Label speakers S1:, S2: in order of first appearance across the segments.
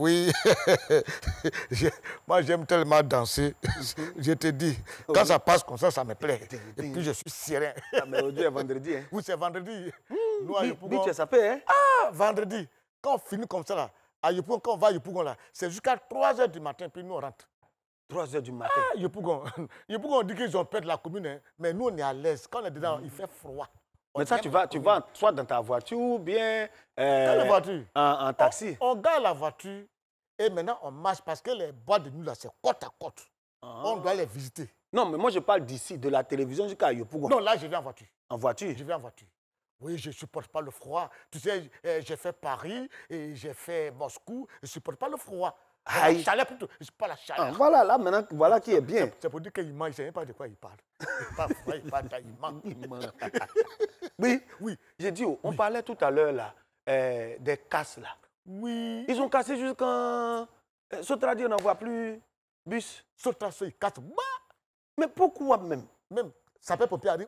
S1: Oui. Moi, j'aime tellement danser. Je te dis, quand ça passe comme ça me plaît. Et puis, je suis serein.
S2: Ah, mais aujourd'hui est vendredi. Hein?
S1: Oui, c'est vendredi. Nous,
S2: à Yopougon, ça fait, hein?
S1: Ah, vendredi. Quand on finit comme ça, là, à Yopougon, quand on va à Yopougon, là, c'est jusqu'à 3 h du matin, puis nous, on rentre.
S2: 3 h du matin.
S1: Ah, Yopougon. Yopougon, on dit qu'ils ont perdu la commune, hein, mais nous, on est à l'aise. Quand on est dedans, il fait froid.
S2: Mais ça, tu vas soit dans ta voiture ou bien en taxi.
S1: On garde la voiture et maintenant, on marche parce que les boîtes de nuit, là, c'est côte à côte. On doit les visiter.
S2: Non, mais moi, je parle d'ici, de la télévision jusqu'à Yopougon.
S1: Non, là, je viens en voiture.
S2: En voiture?
S1: Je viens en voiture. Oui, je ne supporte pas le froid. Tu sais, j'ai fait Paris et j'ai fait Moscou. Je ne supporte pas le froid. La chaleur plutôt. Je ne suis pas la chaleur.
S2: Ah, voilà, là, maintenant, voilà qui est bien.
S1: C'est pour dire qu'il ment. Je ne sais pas de quoi il parle. Il ment.
S2: Oui,
S1: oui.
S2: J'ai dit, on parlait tout à l'heure, là, des casses, là.
S1: Oui.
S2: Ils ont cassé jusqu'en... Sotradi, on n'en voit plus bus.
S1: Sotradi, ils cassent.
S2: Mais pourquoi même?
S1: Même, ça peut pompier arrive.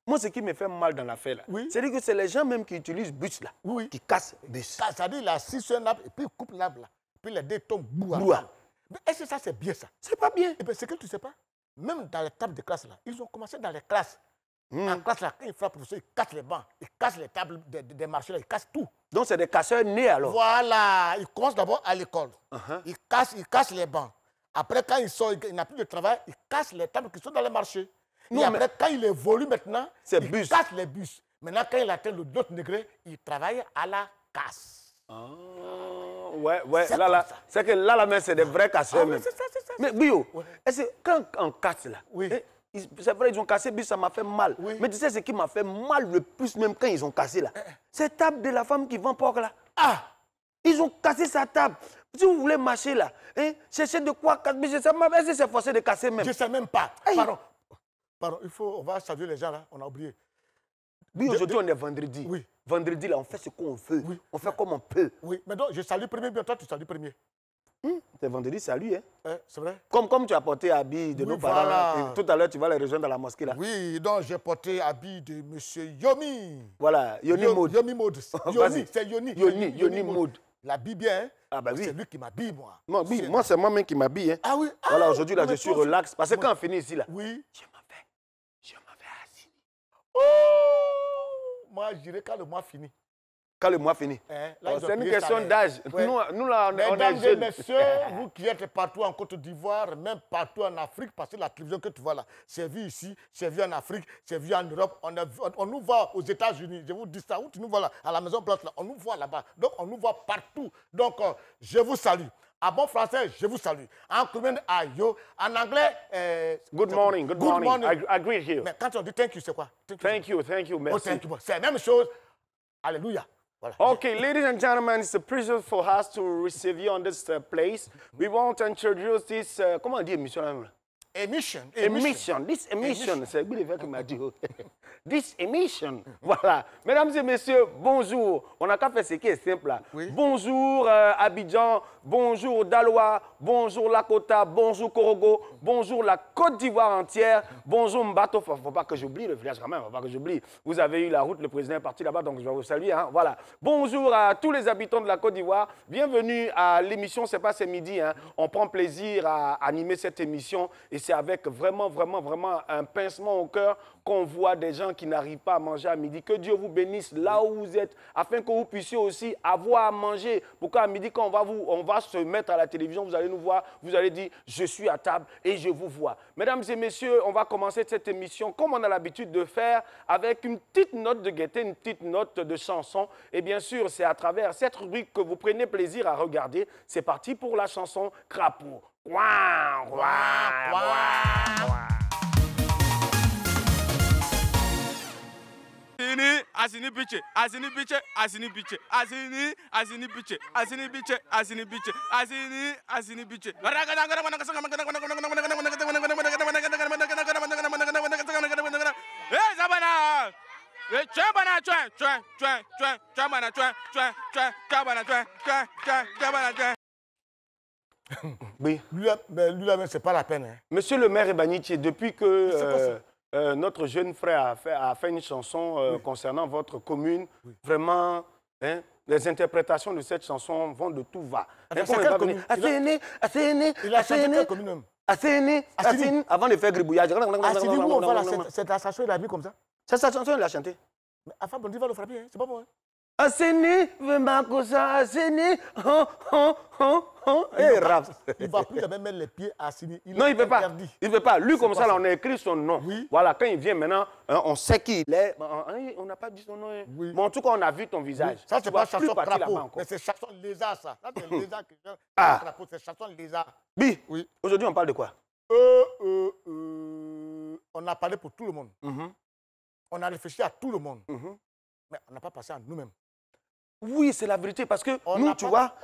S2: Moi, ce qui me fait mal dans l'affaire, là, c'est-à-dire que c'est les gens même qui utilisent bus, là, qui cassent bus.
S1: C'est-à-dire, il assise sur un arbre et puis il coupe l'arbre, là. Puis les deux tombent bout. Mais est-ce que ça, c'est bien, ça?
S2: C'est pas bien.
S1: Eh bien, c'est que tu ne sais pas. Même dans les tables de classe, là, ils ont commencé dans les classes. En classe, là, quand ils frappent le professeur, ils cassent les bancs, ils cassent les tables des marchés, là, ils cassent tout.
S2: Donc, c'est des casseurs nés, alors?
S1: Voilà. Ils commencent d'abord à l'école. Ils cassent les bancs. Après, quand ils sortent, il n'a plus de travail, ils cassent les tables qui sont dans les marchés. Non, et après, quand il évolue maintenant, il casse les bus. Maintenant, quand il atteint l'autre degré, il travaille à la casse.
S2: Ouais. Là, c'est que là, c'est des vrais casseurs même.
S1: C'est ça.
S2: Mais, Bio, est-ce que quand on casse, là, c'est vrai, ils ont cassé, puis ça m'a fait mal. Mais tu sais ce qui m'a fait mal le plus, même quand ils ont cassé, là? Cette table de la femme qui vend porc, là. Ah! Ils ont cassé sa table. Si vous voulez marcher, là, cherchez de quoi casser. Mais je sais même, est-ce que c'est forcé de casser même?
S1: Je ne sais même pas. Pardon, on va saluer les gens là, on a oublié.
S2: Oui, aujourd'hui on est vendredi. Oui. Vendredi là, on fait ce qu'on veut. Oui. On fait comme on peut.
S1: Oui, mais donc je salue premier, bien toi tu salues premier.
S2: C'est vendredi, salut, hein?
S1: C'est vrai.
S2: Comme tu as porté habit de nos parents. Là, tout à l'heure, tu vas les rejoindre dans la mosquée là.
S1: Oui, donc j'ai porté habit de M. Yomi.
S2: Voilà, Yoni Maud.
S1: Yomi Maud. Yoni, c'est Yoni.
S2: Yoni Maud.
S1: L'habille bien, hein?
S2: Ah bah oui.
S1: C'est lui qui m'habille, moi.
S2: Non, oui, moi c'est moi-même qui m'habille. Hein?
S1: Ah oui.
S2: Voilà, aujourd'hui là, je suis relax. Parce que quand on finit ici là,
S1: oui.
S2: Je m'en vais assis.
S1: Oh! Moi, j'irai quand le mois finit.
S2: Quand le mois finit. C'est une question d'âge. Ouais. Nous là, on
S1: Mesdames
S2: est
S1: et messieurs, vous qui êtes partout en Côte d'Ivoire, même partout en Afrique, parce que la télévision que tu vois là, c'est vu ici, c'est vu en Afrique, c'est vu en Europe, on nous voit aux États-Unis, je vous dis ça, où tu nous vois là, à la Maison Blanche là, on nous voit là-bas, donc on nous voit partout. Donc, je vous salue. En bon français, je vous salue. En commun, ayo. En anglais,
S2: good morning. I agree here.
S1: Mais quand on dit thank you, c'est quoi?
S2: Thank you, merci.
S1: Oh, thank you. C'est la même chose. Alléluia. Voilà.
S2: Okay, ladies and gentlemen, it's a pleasure for us to receive you on this place. We want to introduce this, comment on dit émission là?
S1: Emission.
S2: This emission, c'est lui qui m'a dit. This emission. Voilà. Mesdames et messieurs, bonjour. On n'a qu'à faire ce qui est simple là. Oui. Bonjour Abidjan, bonjour Daloa, bonjour Lakota, bonjour Korogo, bonjour la Côte d'Ivoire entière, bonjour Mbato. Faut pas que j'oublie le village quand même, faut pas que j'oublie. Vous avez eu la route, le président est parti là-bas, donc je vais vous saluer. Hein. Voilà. Bonjour à tous les habitants de la Côte d'Ivoire. Bienvenue à l'émission C'est pas c'est midi. Hein. On prend plaisir à animer cette émission et c'est avec vraiment un pincement au cœur qu'on voit des gens qui n'arrivent pas à manger à midi. Que Dieu vous bénisse là où vous êtes, afin que vous puissiez aussi avoir à manger. Pour qu'à midi, quand on va se mettre à la télévision, vous allez nous voir, vous allez dire, je suis à table et je vous vois. Mesdames et messieurs, on va commencer cette émission comme on a l'habitude de faire, avec une petite note de gaieté, une petite note de chanson. Et bien sûr, c'est à travers cette rubrique que vous prenez plaisir à regarder. C'est parti pour la chanson Crapaud.
S3: Asini biche, asini biche, asini biche, asini biche, asini biche, asini biche, asini biche. Eh, Zabana!
S2: Oui.
S1: Lui-même, c'est pas la peine. Hein.
S2: Monsieur le maire Ebanichi, depuis que notre jeune frère a fait une chanson concernant votre commune, vraiment, hein, les interprétations de cette chanson vont de tout va.
S1: Attends, c'est quelle commune? Il a chanté quelle commune même?
S2: Assini, avant de faire gribouillage.
S1: Assini, où on va là, c'est la chanson, il a mis comme ça.
S2: C'est sa chanson, il a chanté.
S1: Mais Alpha Blondy va le frapper, hein? C'est pas moi. Hein?
S2: Assini, Assini,
S1: Il ne va plus jamais mettre les pieds à Assini.
S2: Non, il ne peut pas. Il ne peut pas. Lui, comme ça, là, on a écrit son nom.
S1: Oui.
S2: Voilà, quand il vient maintenant, on sait qui il est. On n'a pas dit son nom.
S1: Oui.
S2: Mais en tout cas, on a vu ton visage.
S1: Ça, c'est pas chanson
S2: là-bas
S1: crapaud,
S2: encore.
S1: mais c'est chanson lézard, ça. Ça, c'est lézard qui chante. Crapaud, c'est chanson lézard.
S2: Bi,
S1: Oui.
S2: aujourd'hui, on parle de quoi?
S1: On a parlé pour tout le monde. On a réfléchi à tout le monde. Mais on n'a pas passé à nous-mêmes.
S2: Oui, c'est la vérité, parce que nous, tu vois,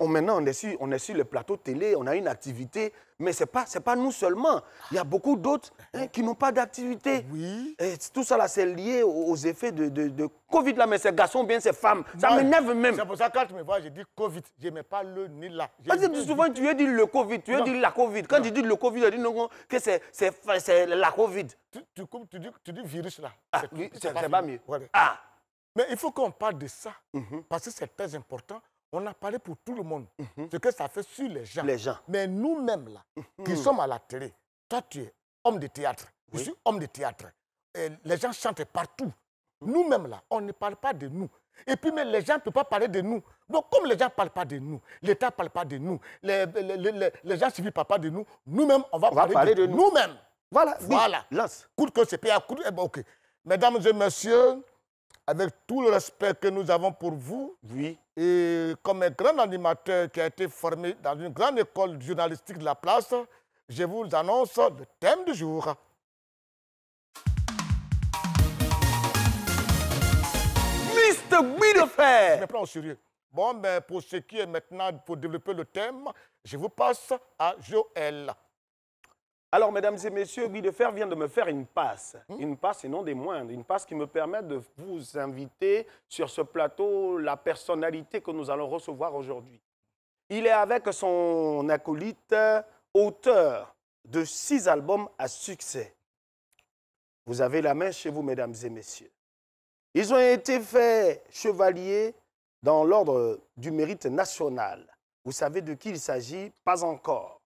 S2: maintenant, on est sur le plateau télé, on a une activité, mais ce n'est pas nous seulement. Il y a beaucoup d'autres qui n'ont pas d'activité.
S1: Oui.
S2: Et tout ça, là, c'est lié aux effets de Covid, là, mais ces garçons, bien ces femmes, ça m'énerve même.
S1: C'est pour ça que quand tu me vois, je dis Covid, je ne mets pas le ni là.
S2: Parce que souvent, tu veux dire le Covid, tu veux dire la Covid. Quand tu dis le Covid, tu dis non, que c'est la Covid.
S1: Tu dis virus, là.
S2: Ah, c'est pas mieux.
S1: Voilà.
S2: Ah.
S1: Mais il faut qu'on parle de ça, parce que c'est très important. On a parlé pour tout le monde, ce que ça fait sur les gens. Mais nous-mêmes, là, qui sommes à la télé, toi, tu es homme de théâtre, je suis homme de théâtre. Et les gens chantent partout. Nous-mêmes, là, on ne parle pas de nous. Et puis, mais les gens ne peuvent pas parler de nous. Donc, comme les gens ne parlent pas de nous, l'État ne parle pas de nous, les gens civils ne parlent pas de nous, nous-mêmes, on va parler de nous-mêmes.
S2: Voilà.
S1: Lance. Coûte que c'est payé à coûte. Eh ben, OK. Mesdames et messieurs, avec tout le respect que nous avons pour vous, et comme un grand animateur qui a été formé dans une grande école journalistique de la place, je vous annonce le thème du jour.
S2: Mr. Guy de Fer.
S1: Je me prends au sérieux. Bon, mais pour ce qui est maintenant, pour développer le thème, je vous passe à Joël.
S2: Alors, mesdames et messieurs, Guy de Fer vient de me faire une passe. Une passe et non des moindres. Une passe qui me permet de vous inviter sur ce plateau la personnalité que nous allons recevoir aujourd'hui. Il est avec son acolyte, auteur de 6 albums à succès. Vous avez la main chez vous, mesdames et messieurs. Ils ont été faits chevaliers dans l'ordre du mérite national. Vous savez de qui il s'agit? Pas encore.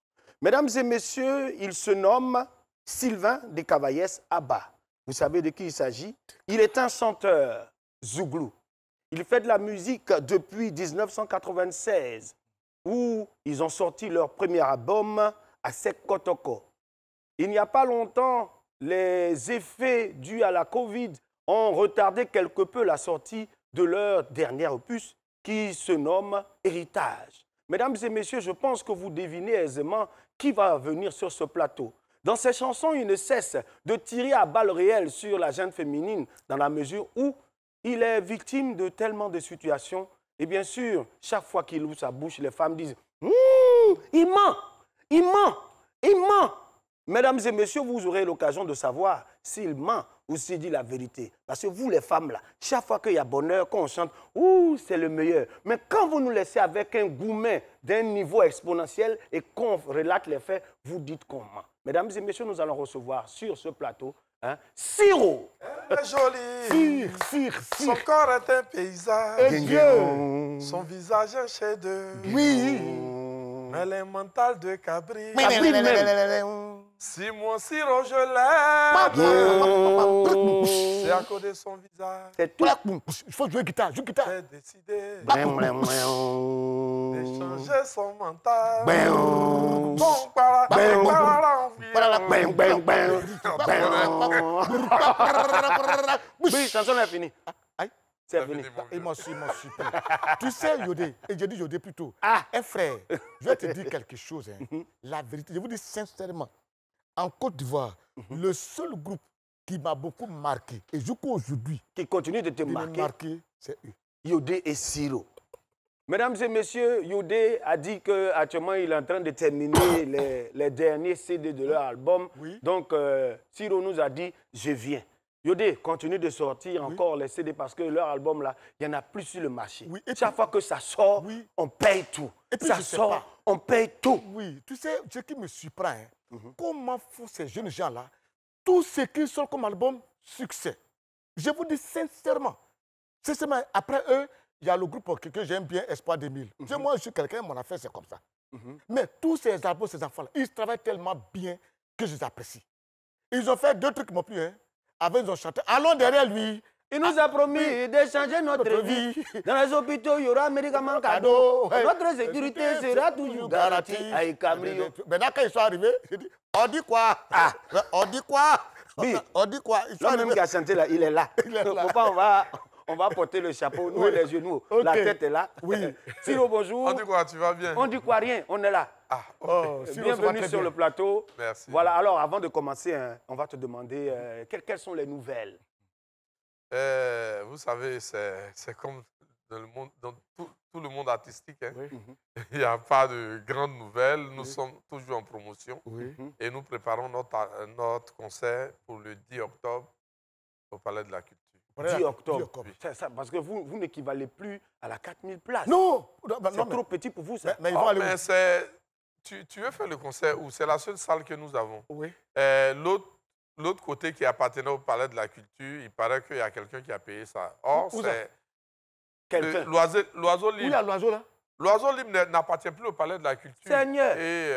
S2: Mesdames et messieurs, il se nomme Sylvain de Cavaillès Abba. Vous savez de qui il s'agit? Il est un chanteur zouglou. Il fait de la musique depuis 1996, où ils ont sorti leur premier album, Asek Kotoko. Il n'y a pas longtemps, les effets dus à la Covid ont retardé quelque peu la sortie de leur dernier opus, qui se nomme Héritage. Mesdames et messieurs, je pense que vous devinez aisément qui va venir sur ce plateau. Dans ses chansons, il ne cesse de tirer à balles réelles sur la jeune féminine dans la mesure où il est victime de tellement de situations. Et bien sûr, chaque fois qu'il ouvre sa bouche, les femmes disent « il ment, il ment, il ment ». Mesdames et messieurs, vous aurez l'occasion de savoir s'il ment ou s'il dit la vérité. Parce que vous, les femmes, là, chaque fois qu'il y a bonheur, quand on chante, ouh, c'est le meilleur. Mais quand vous nous laissez avec un gourmet d'un niveau exponentiel et qu'on relate les faits, vous dites qu'on ment. Mesdames et messieurs, nous allons recevoir sur ce plateau Siro.
S4: Elle est jolie.
S1: Sire.
S4: Son corps est un paysage.
S1: Et Dieu.
S4: Son visage un chef-d'œuvre.
S1: Oui.
S4: Elle est mentale de cabri. Si mon sirop je l'aime, c'est à cause de son visage.
S2: C'est tout.
S1: Il faut jouer guitare, joue guitare.
S4: J'ai décidé d'échanger son mental. Bon,
S2: Oui, chanson est finie. C'est fini.
S1: Il m'a su. Tu sais, Yodé, et j'ai dit Yodé plutôt. Un frère, je vais te dire quelque chose. La vérité, je vous dis sincèrement, en Côte d'Ivoire, le seul groupe qui m'a beaucoup marqué, et jusqu'aujourd'hui,
S2: Qui continue de te marquer,
S1: c'est eux.
S2: Yodé et Siro. Mesdames et messieurs, Yodé a dit qu'actuellement, il est en train de terminer les derniers CD de leur album.
S1: Oui.
S2: Donc, Siro nous a dit, je viens. Yodé continue de sortir encore les CD parce que leur album, là, il n'y en a plus sur le marché.
S1: Oui. Et
S2: chaque fois que ça sort, on paye tout.
S1: Et puis,
S2: ça
S1: je sais
S2: sort,
S1: pas.
S2: on paye tout.
S1: Oui, tu sais, ce qui me surprend, comment font ces jeunes gens-là, tout ce qu'ils sortent comme album, succès. Je vous dis sincèrement, après eux, il y a le groupe que j'aime bien, Espoir 2000. Moi, je suis quelqu'un, mon affaire, c'est comme ça. Mais tous ces albums, ces enfants-là, ils travaillent tellement bien que je les apprécie. Ils ont fait 2 trucs qui m'ont plu. Hein. Avant, ils ont chanté. Allons derrière lui.
S2: Il nous a promis de changer notre vie. Dans les hôpitaux, il y aura médicaments cadeaux. Notre sécurité sera toujours garantie. Avec Camrio.
S1: Maintenant, quand ils sont arrivés, j'ai dit, on dit quoi? On dit quoi? On dit quoi?
S2: L'homme même qui a chanté là, il est là. Pourquoi on va porter le chapeau, nous, les genoux. La tête est là.
S1: Oui.
S2: Siro, bonjour.
S4: On dit quoi? Tu vas bien?
S2: On dit quoi? Rien, on est là.
S4: Ah, ok.
S2: Bienvenue sur le plateau.
S4: Merci.
S2: Voilà, alors avant de commencer, hein, on va te demander quelles sont les nouvelles.
S4: Vous savez, c'est comme dans, le monde, dans tout le monde artistique. Hein.
S1: Oui.
S4: Il n'y a pas de grandes nouvelles. Nous sommes toujours en promotion.
S1: Oui.
S4: Et nous préparons notre concert pour le 10 octobre au Palais de la Culture.
S2: 10 octobre.
S1: 10 octobre.
S2: C'est ça, parce que vous n'équivalez plus à la 4000 places.
S1: Non,
S2: c'est trop petit pour vous, ça.
S1: Mais ils vont aller où?
S4: Tu veux faire le concert où? C'est la seule salle que nous avons.
S1: Oui.
S4: L'autre côté qui appartenait au Palais de la Culture, il paraît qu'il y a quelqu'un qui a payé ça. Or, c'est
S2: quelqu'un.
S4: l'oiseau libre.
S1: Où il y a l'oiseau là?
S4: L'oiseau libre n'appartient plus au Palais de la Culture.
S2: Seigneur.
S4: Et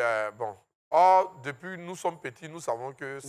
S4: or, depuis nous sommes petits, nous savons que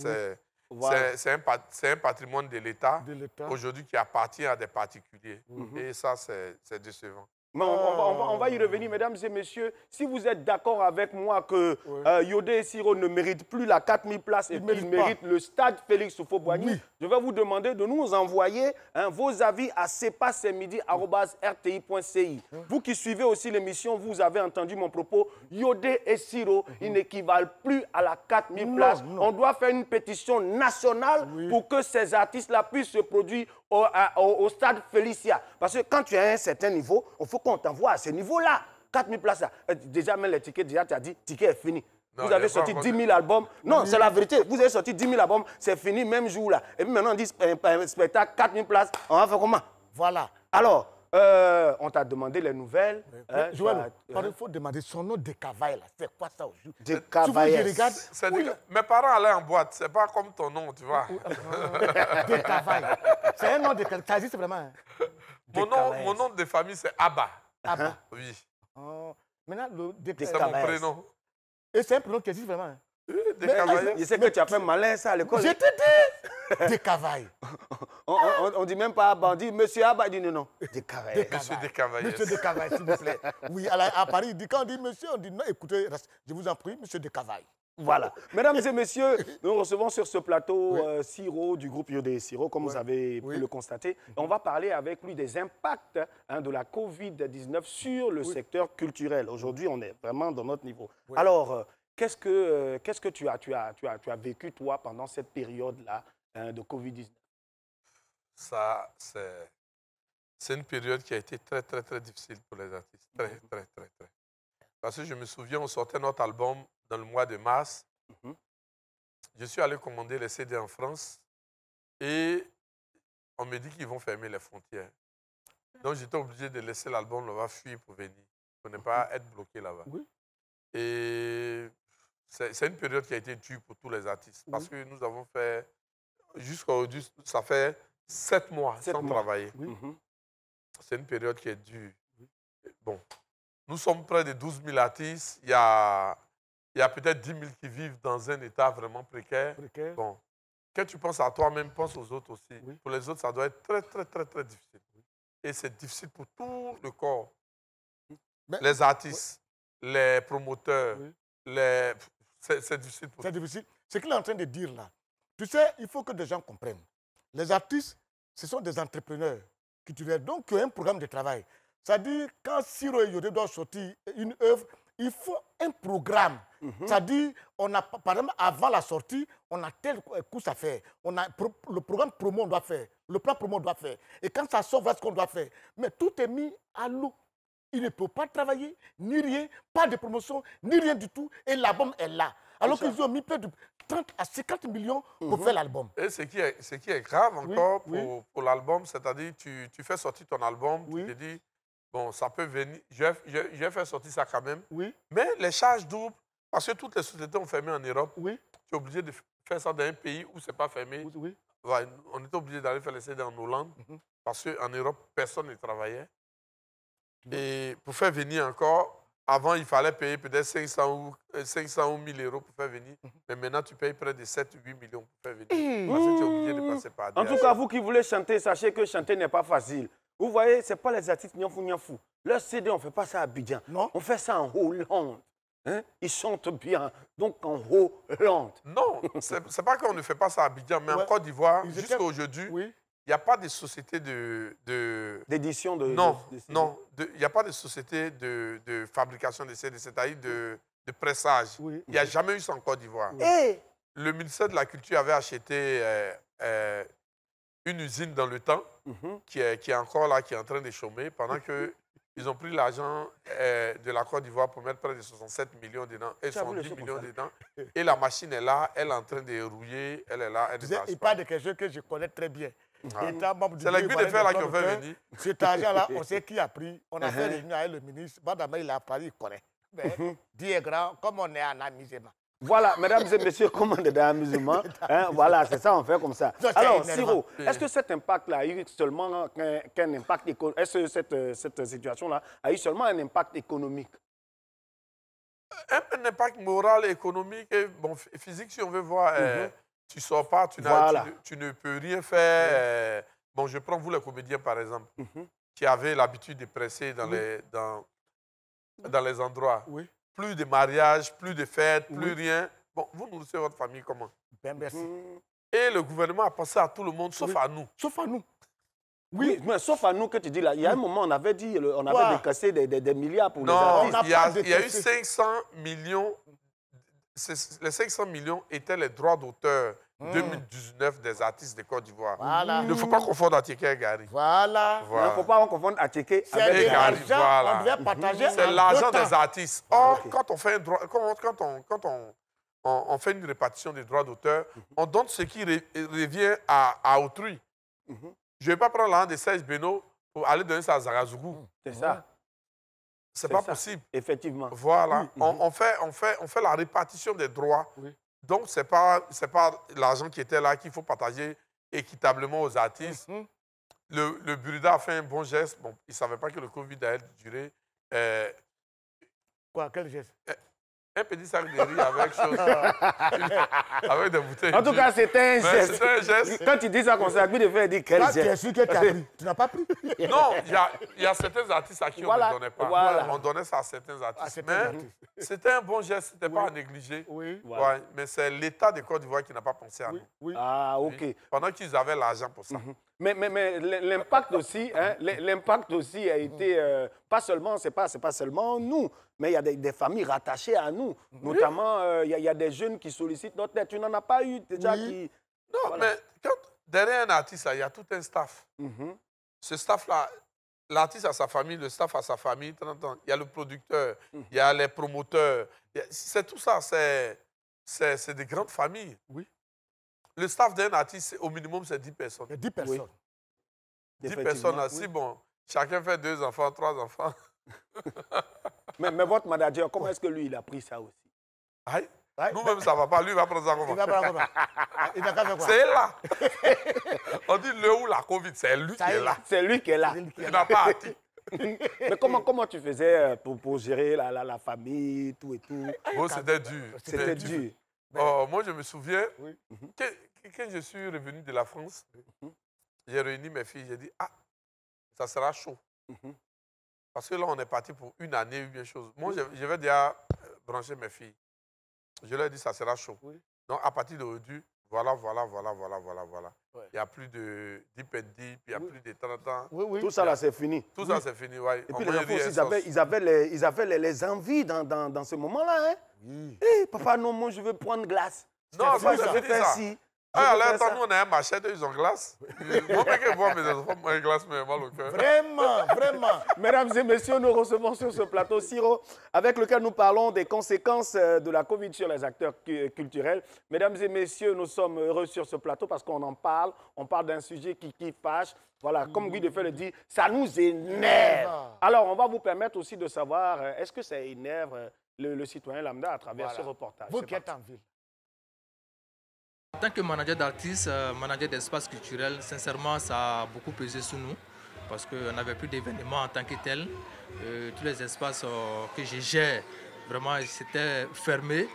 S2: Voilà.
S4: c'est un patrimoine de l'État aujourd'hui qui appartient à des particuliers. Et ça, c'est décevant.
S2: Mais on va y revenir, mesdames et messieurs. Si vous êtes d'accord avec moi que Yodé et Siro ne méritent plus la 4000 places et qu'ils méritent le stade Félix Houphouët-Boigny, je vais vous demander de nous envoyer vos avis à sepassemidi@rti.ci. Vous qui suivez aussi l'émission, vous avez entendu mon propos. Yodé et Siro, ils n'équivalent plus à la 4000 places. On doit faire une pétition nationale pour que ces artistes-là puissent se produire au stade Félicia. Parce que quand tu as un certain niveau, il faut qu'on t'envoie à ce niveau-là. 4000 places, là. Déjà, même les tickets, déjà, tu as dit, ticket est fini.
S4: Non,
S2: vous avez sorti 10 000 albums. Non, c'est la vérité. Vous avez sorti 10 000 albums, c'est fini, même jour, là. Et puis maintenant, on dit, spectacle, 4000 places, on va faire comment?
S1: Voilà.
S2: Alors, on t'a demandé les nouvelles.
S1: Joël, il faut demander son nom de cavaille, là. C'est quoi ça aujourd'hui?
S2: De cavaille.
S4: Mes parents allaient en boîte. C'est pas comme ton nom, tu vois.
S1: De cavaille. C'est un nom de cavaille. Ça existe vraiment. Hein?
S4: Mon nom de famille, c'est Abba.
S1: Abba.
S4: Oui.
S1: Maintenant,
S4: c'est mon prénom.
S1: Et c'est un prénom qui existe vraiment. Hein?
S2: Je sais que tu as fait malin ça à l'école.
S1: Je te dis de cavaille.
S2: On dit même pas Abba, on dit Monsieur Abba, il dit non. De cavaille.
S4: Monsieur de Cavaille.
S1: Monsieur de Cavaille, s'il vous plaît. Oui, à Paris, quand on dit monsieur, on dit non, écoutez, je vous en prie, monsieur de Cavaille.
S2: Voilà. Mesdames et messieurs, nous recevons sur ce plateau Siro du groupe Yodé et Siro, comme vous avez pu le constater. On va parler avec lui des impacts de la Covid-19 sur le secteur culturel. Aujourd'hui, on est vraiment dans notre niveau. Alors, qu'est-ce que tu as vécu, toi, pendant cette période-là de Covid-19?
S4: Ça, c'est une période qui a été très, très, très difficile pour les artistes. Très, très, très, très. Parce que je me souviens, on sortait notre album dans le mois de mars. Je suis allé commander les CD en France et on me dit qu'ils vont fermer les frontières. Donc, j'étais obligé de laisser l'album là-bas fuir pour venir, pour ne pas être bloqué là-bas. Et c'est une période qui a été dure pour tous les artistes parce que nous avons fait, jusqu'à aujourd'hui, ça fait 7 mois sans travailler. C'est une période qui est dure. Bon, nous sommes près de 12 000 artistes. Il y a peut-être 10 000 qui vivent dans un état vraiment précaire. Bon, quand tu penses à toi-même, pense aux autres aussi. Pour les autres, ça doit être très, très, très, très difficile. Et c'est difficile pour tout le corps. Les artistes, les promoteurs, c'est difficile pour eux.
S1: C'est difficile. Ce qu'il est en train de dire là, tu sais, il faut que des gens comprennent. Les artistes, ce sont des entrepreneurs culturels, donc qui ont un programme de travail. C'est-à-dire, quand Siro et Yodé doivent sortir une œuvre, il faut un programme. C'est-à-dire, par exemple, avant la sortie, on a tel coup à faire. On a le programme promo, on doit faire. Le plan promo, on doit faire. Et quand ça sort, voilà ce qu'on doit faire. Mais tout est mis à l'eau. Il ne peut pas travailler, ni rien, pas de promotion, ni rien du tout. Et l'album est là. Alors qu'ils ont mis près de 30 à 50 millions pour faire l'album.
S4: Et ce qui est grave encore pour l'album, c'est-à-dire tu fais sortir ton album, tu te dis, bon, ça peut venir, je vais faire sortir ça quand même. Mais les charges doubles, parce que toutes les sociétés ont fermé en Europe, tu es obligé de faire ça dans un pays où ce n'est pas fermé. On était obligé d'aller faire les CD en Hollande, parce qu'en Europe, personne ne travaillait. Et pour faire venir encore, avant, il fallait payer peut-être 500 ou 1000 euros pour faire venir. Mais maintenant, tu payes près de 7-8 millions pour faire venir. Parce que tu es obligé de passer par
S2: En tout cas, vous qui voulez chanter, sachez que chanter n'est pas facile. Vous voyez, ce n'est pas les artistes niafou. Leur CD, on ne fait pas ça à Abidjan.
S1: Non.
S2: On fait ça en Hollande. Hein? Ils chantent bien, donc en Hollande.
S4: Non, ce n'est pas qu'on ne fait pas ça à Abidjan, mais en Côte d'Ivoire, jusqu'à aujourd'hui,
S1: oui.
S4: il n'y a pas de société
S2: d'édition de...
S4: Non, il n'y a pas de société de fabrication de CD, c'est-à-dire de pressage.
S1: Oui.
S4: Il n'y a jamais eu ça en Côte d'Ivoire.
S2: Oui.
S4: Le ministère de la Culture avait acheté une usine dans le temps qui est encore là, qui est en train de chômer, pendant qu'ils ont pris l'argent de la Côte d'Ivoire pour mettre près de 67 millions dedans et 70 millions dedans. Et la machine est là, elle est en train de rouiller, elle est là, elle ne marche
S1: Il
S4: pas.
S1: parle de quelque chose que je connais très bien.
S4: C'est la de faire là qui ont fait venir.
S1: Cet argent-là, on sait qui a pris. On a fait réunion avec le ministre. Badama, il a parlé, il connaît. Mais, Dieu est grand, comme on est en amusement.
S2: Voilà, mesdames et messieurs, comme on est dans l'amusement, hein, voilà, c'est ça, on fait comme ça.
S1: Non,
S2: alors,
S1: énervant.
S2: Siro, est-ce que cet impact-là a eu seulement qu'un impact économique? Est-ce que cette situation-là a eu seulement un impact économique?
S4: Un impact moral, économique et bon, physique, si on veut voir. Tu ne sors pas, tu ne peux rien faire. Bon, je prends vous les comédiens, par exemple, qui avaient l'habitude de presser dans les endroits.
S1: Oui.
S4: Plus de mariages, plus de fêtes, plus rien. Bon, vous nourrissez votre famille comment?
S1: Ben, merci.
S4: Et le gouvernement a pensé à tout le monde, sauf à nous.
S1: Sauf à nous.
S2: Oui, mais sauf à nous que tu dis là. Il y a un moment, on avait dit, on avait décaissé des milliards pour les artistes.
S4: Non, il y a eu 500 millions. Les 500 millions étaient les droits d'auteur 2019 des artistes de Côte d'Ivoire.
S1: Voilà.
S4: Il ne faut pas confondre Attiéké et Gary.
S1: Voilà.
S2: Il ne faut pas confondre Attiéké avec
S1: C'est
S2: Gary.
S1: l'argent, on devait partager.
S4: C'est l'argent des artistes. Or, quand on fait un droit, quand on fait une répartition des droits d'auteur, on donne ce qui revient à autrui. Je ne vais pas prendre l'argent de Serge Beno pour aller donner ça à Zagazougou.
S2: C'est ça.
S4: C'est pas possible.
S2: Effectivement.
S4: Voilà. On fait la répartition des droits.
S1: Oui.
S4: Donc, ce n'est pas l'argent qui était là qu'il faut partager équitablement aux artistes. Le Burida a fait un bon geste. Bon, il ne savait pas que le Covid allait durer.
S1: Quoi, quel geste?
S4: Un petit sac de riz avec avec des bouteilles.
S2: En tout cas, c'était un geste.
S4: C'était un geste.
S2: Quand tu dis ça comme ça, lui de faire dire quel
S1: Toi, tu es
S2: geste.
S1: sûr que tu as pris. Tu n'as pas pris?
S4: Non, il y a certains artistes à qui on ne donnait pas.
S2: Voilà.
S4: On donnait ça à certains artistes.
S1: À certains
S4: Mais c'était un bon geste, ce n'était pas à négliger.
S1: Oui.
S2: Voilà.
S4: Ouais, mais c'est l'État de Côte d'Ivoire qui n'a pas pensé à nous.
S1: Oui.
S2: Ah, ok.
S4: Oui. Pendant qu'ils avaient l'argent pour ça.
S2: Mais l'impact aussi, hein, l'impact aussi a été pas seulement, c'est pas seulement nous, mais il y a des familles rattachées à nous. Notamment, il y a des jeunes qui sollicitent notre aide. Tu n'en as pas eu déjà qui.
S4: Non,
S2: Voilà.
S4: mais derrière un artiste, il y a tout un staff. Ce staff-là, l'artiste a sa famille, le staff a sa famille. Il y a le producteur, il y a les promoteurs. C'est tout ça, c'est des grandes familles.
S1: Oui.
S4: Le staff d'un artiste, au minimum, c'est 10 personnes.
S1: Il y a 10 personnes.
S4: 10 personnes, là, si bon, chacun fait 2 enfants, 3 enfants.
S2: Mais votre manager, comment est-ce que lui, il a pris ça aussi?
S1: Ouais,
S4: Nous-mêmes, ça ne va pas. Lui, il va prendre ça comment?
S1: Il va prendre comment? Il n'a qu'à faire quoi?
S4: C'est là. On dit le ou la Covid, c'est lui qui est là.
S2: C'est lui qui est là.
S4: Il n'a pas acquis.
S2: Mais comment tu faisais pour gérer la famille, tout et tout?
S4: Bon, c'était dur.
S2: C'était dur.
S4: Oh, moi, je me souviens,
S1: Oui.
S4: quand je suis revenu de la France, j'ai réuni mes filles, j'ai dit, ah, ça sera chaud. Parce que là, on est parti pour une année ou bien chose. Moi, je vais déjà brancher mes filles. Je leur ai dit, ça sera chaud.
S1: Oui.
S4: Donc, à partir d'aujourd'hui, voilà.
S1: Ouais.
S4: Il n'y a plus de dip and dip, il n'y a plus de 30 ans.
S1: Oui.
S2: Tout ça, là, c'est fini.
S4: Tout ça, c'est fini, ouais.
S2: Et puis les enfants aussi, ils avaient les envies dans ce moment-là. Hein?
S1: Oui.
S2: Hey, papa, non, moi, je veux prendre glace.
S4: Non,
S2: Moi,
S4: ça,
S2: je
S4: c'est
S2: veux
S4: fini,
S2: faire
S4: ça.
S2: ci.
S4: Ah, là, attends, nous, on a un machette, ils ont glace. Moi, quand je vois mes enfants manger glace, mais mal au cœur.
S1: Vraiment.
S2: Mesdames et messieurs, nous recevons sur ce plateau Siro, avec lequel nous parlons des conséquences de la Covid sur les acteurs culturels. Mesdames et messieurs, nous sommes heureux sur ce plateau parce qu'on en parle. On parle d'un sujet qui fâche. Voilà, comme Guy Defait le dit, ça nous énerve. Alors, on va vous permettre aussi de savoir, est-ce que ça énerve le citoyen lambda à travers ce reportage?
S1: Vous qui êtes en ville.
S5: En tant que manager d'artistes, manager d'espace culturel, sincèrement, ça a beaucoup pesé sur nous. parce qu'on n'avait plus d'événements en tant que tel. Tous les espaces que je gère, vraiment, c'était fermé.